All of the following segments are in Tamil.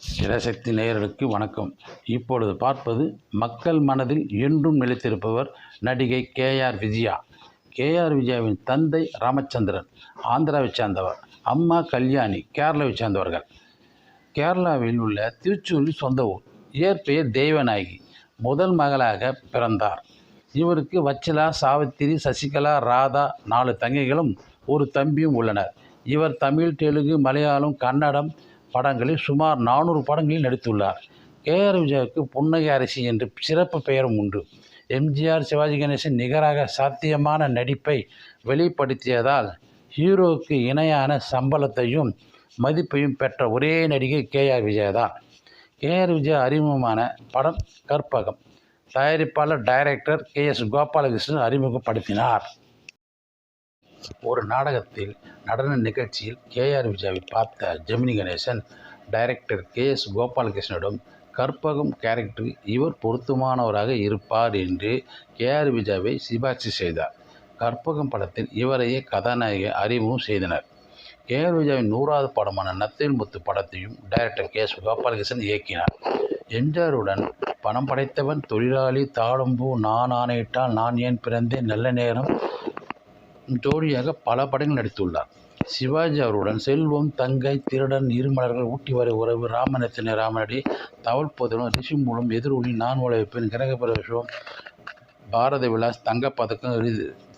சிவசக்தி நேயர்களுக்கு வணக்கம். இப்பொழுது பார்ப்பது மக்கள் மனதில் என்றும் நிலைத்திருப்பவர் நடிகை கேஆர் விஜயா. கேஆர் விஜயாவின் தந்தை ராமச்சந்திரன் ஆந்திராவைச் சேர்ந்தவர், அம்மா கல்யாணி கேரளாவைச் சேர்ந்தவர்கள். கேரளாவில் உள்ள திருச்சூரில் சொந்த ஊர். இயற்பெயர் தெய்வநாயகி. முதல் மகளாக பிறந்தார். இவருக்கு வச்சலா, சாவித்திரி, சசிகலா, ராதா 4 தங்கைகளும் ஒரு தம்பியும் உள்ளனர். இவர் தமிழ், தெலுங்கு, மலையாளம், கன்னடம் படங்களில் சுமார் 400 படங்களில் நடித்துள்ளார். கேஆர் விஜயாவுக்கு புன்னகை அரசி என்று சிறப்பு பெயரும் உண்டு. எம்ஜிஆர், சிவாஜி கணேசன் நிகராக சாத்தியமான நடிப்பை வெளிப்படுத்தியதால் ஹீரோவுக்கு இணையான சம்பளத்தையும் மதிப்பையும் பெற்ற ஒரே நடிகை கேஆர் விஜயா தான். கேஆர் விஜயா அறிமுகமான படம் கற்பகம். தயாரிப்பாளர் டைரக்டர் KS கோபாலகிருஷ்ணன் அறிமுகப்படுத்தினார். ஒரு நாடகத்தில் நடன நிகழ்ச்சியில் கேஆர் விஜயாவை பார்த்த ஜெமினி கணேசன் டைரக்டர் KS கோபாலகிருஷ்ணனிடம் கற்பகம் கேரக்டர் இவர் பொருத்தமானவராக இருப்பார் என்று கேஆர் விஜயாவை சிபாரிசு செய்தார். கற்பகம் படத்தில் இவரையே கதாநாயகி அறிமுகம் செய்தனர். கேஆர் விஜயாவின் 100வது படமான நத்தையில் முத்து படத்தையும் டைரக்டர் KS கோபாலகிருஷ்ணன் இயக்கினார். எம்ஜிஆருடன் பணம் படைத்தவன், தொழிலாளி, தாழம்பூ, நான் ஆணையிட்டால் நான் ஏன் பிறந்தேன், நல்ல நேரம் ஜோடியாக பல படங்கள் நடித்துள்ளார். சிவாஜி அவருடன் செல்வம், தங்கை, திருடன், இருமலர்கள், ஊட்டி வரை உறவு, ராமநத்தின ராமனடி, தவள் பொதுவன், ரிஷி மூலம், எதிரொலி, நான் உழைப்பேன், கிரகப்பிரவேசம், பாரத விலாஸ், தங்கப்பதக்கம்,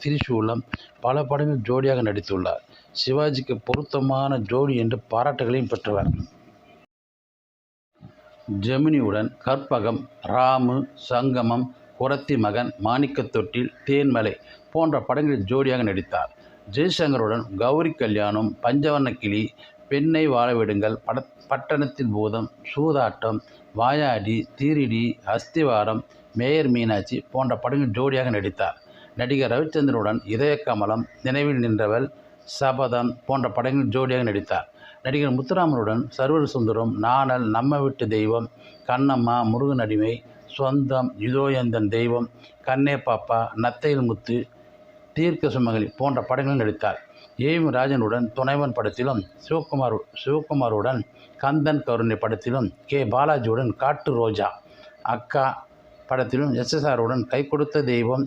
திரிசூலம் பல படங்கள் ஜோடியாக நடித்துள்ளார். சிவாஜிக்கு பொருத்தமான ஜோடி என்று பாராட்டுகளையும் பெற்றவர். ஜெமினியுடன் கற்பகம், ராமு, சங்கமம், குறத்தி மகன், மாணிக்கத்தொட்டில், தேன்மலை போன்ற படங்களில் ஜோடியாக நடித்தார். ஜெய்சங்கருடன் கௌரி கல்யாணம், பஞ்சவர்ண கிளி, பெண்ணை வாழவிடுங்கள், பட்டணத்தின் பூதம், சூதாட்டம், வாயாடி, தீரிடி, அஸ்திவாரம், மேயர் மீனாட்சி போன்ற படங்களில் ஜோடியாக நடித்தார். நடிகர் ரவிச்சந்திரனுடன் இதயக்கமலம், நினைவில் நின்றவள், சபதம் போன்ற படங்களில் ஜோடியாக நடித்தார். நடிகர் முத்துராமனுடன் சர்வர் சுந்தரம், நாணல், நம்ம வீட்டு தெய்வம், கண்ணம்மா, முருகன் அடிமை, சொந்தம், இதோ எந்தன் தெய்வம், கண்ணே பாப்பா, நத்தையில் முத்து, தீர்க்க சுமங்கலி போன்ற படங்களில் நடித்தார். ஏவி ராஜனுடன் துணைவன் படத்திலும், சிவகுமாருடன் கந்தன் கருணை படத்திலும், பாலாஜியுடன் காட்டு ரோஜா, அக்கா படத்திலும், SSRுடன் கை கொடுத்த தெய்வம்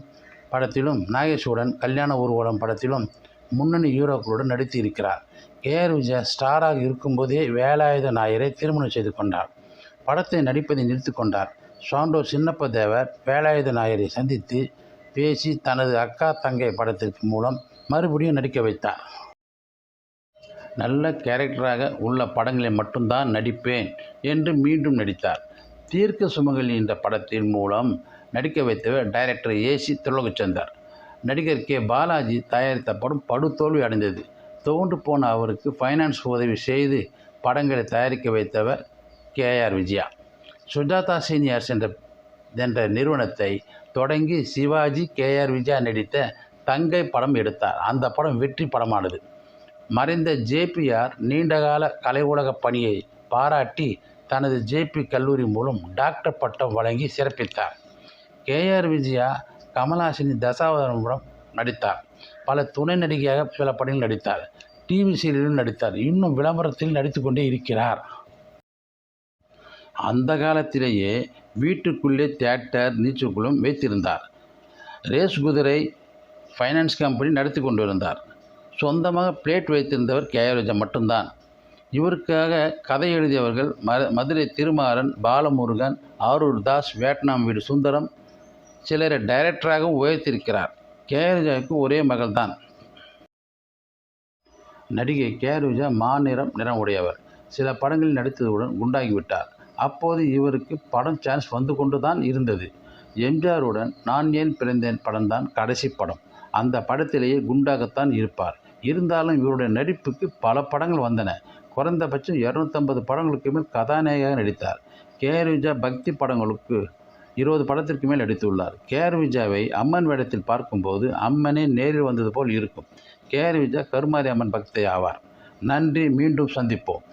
படத்திலும், நாகேஷுடன் கல்யாண ஊர்வலம் படத்திலும் முன்னணி ஹீரோக்களுடன் நடித்து இருக்கிறார். கேஆர் விஜயா ஸ்டாராக இருக்கும்போதே வேலாயுத நாயரை திருமணம் செய்து கொண்டார். படத்தை நடிப்பதை நிறுத்தி கொண்டார். சாண்டோ சின்னப்ப தேவர் வேலாயுத நாயரை சந்தித்து பேசி தனது அக்கா தங்கை படத்திற்கு மூலம் மறுபடியும் நடிக்க வைத்தார். நல்ல கேரக்டராக உள்ள படங்களை மட்டும்தான் நடிப்பேன் என்று மீண்டும் நடித்தார். தீர்க்க சுமங்கலி என்ற படத்தின் மூலம் நடிக்க வைத்தவர் டைரக்டர் AC திலோகச்சந்தர். நடிகர் பாலாஜி தயாரித்த படம் படுதோல்வி அடைந்தது. தோன்று போன அவருக்கு ஃபைனான்ஸ் உதவி செய்து படங்களை தயாரிக்க வைத்தவர் கேஆர் விஜயா. சுஜாதா சீனியர்ஸ் என்ற நிறுவனத்தை தொடங்கி சிவாஜி, கேஆர் விஜயா நடித்த தங்கை படம் எடுத்தார். அந்த படம் வெற்றி படமானது. மறைந்த JPR நீண்டகால கலை உலக பணியை பாராட்டி தனது JP கல்லூரி மூலம் டாக்டர் பட்டம் வழங்கி சிறப்பித்தார். கேஆர் விஜயா கமல்ஹாசனி தசாவதாரம் நடித்தார். பல துணை நடிகையாக சில படங்கள் நடித்தார். TV சீரியலிலும் நடித்தார். இன்னும் விளம்பரத்தில் நடித்து கொண்டே இருக்கிறார். அந்த காலத்திலேயே வீட்டுக்குள்ளே தியேட்டர், நீச்சல்குளம் வைத்திருந்தார். ரேஸ் குதிரை ஃபைனான்ஸ் கம்பெனி நடத்தி கொண்டிருந்தார். சொந்தமாக பிளேட் வைத்திருந்தவர் கேஆர் விஜயா மட்டும்தான். இவருக்காக கதை எழுதியவர்கள் மதுரை திருமாறன், பாலமுருகன், ஆரூர் தாஸ், வியட்நாம் வீடு சுந்தரம் சிலரை டைரக்டராகவும் உயர்த்தியிருக்கிறார். கேஆர் விஜயாவுக்கு ஒரே மகள் தான். நடிகை கேஆர் விஜயா நிறம் உடையவர். சில படங்களில் நடித்ததுடன் குண்டாகிவிட்டார். அப்போது இவருக்கு படம் சான்ஸ் வந்து கொண்டு தான் இருந்தது. எம்ஜிஆருடன் நான் ஏன் பிறந்தேன் படம்தான் கடைசி படம். அந்த படத்திலேயே குண்டாகத்தான் இருப்பார். இருந்தாலும் இவருடைய நடிப்புக்கு பல படங்கள் வந்தன. குறைந்தபட்சம் 250 படங்களுக்கு மேல் கதாநாயகியாக நடித்தார். கேஆர் விஜயா பக்தி படங்களுக்கு 20 படத்திற்கு மேல் நடித்துள்ளார். கேஆர் விஜயாவை அம்மன் வேடத்தில் பார்க்கும்போது அம்மனே நேரில் வந்தது போல் இருக்கும். கேஆர் விஜயா கருமாரி அம்மன் பக்தை ஆவார். நன்றி. மீண்டும் சந்திப்போம்.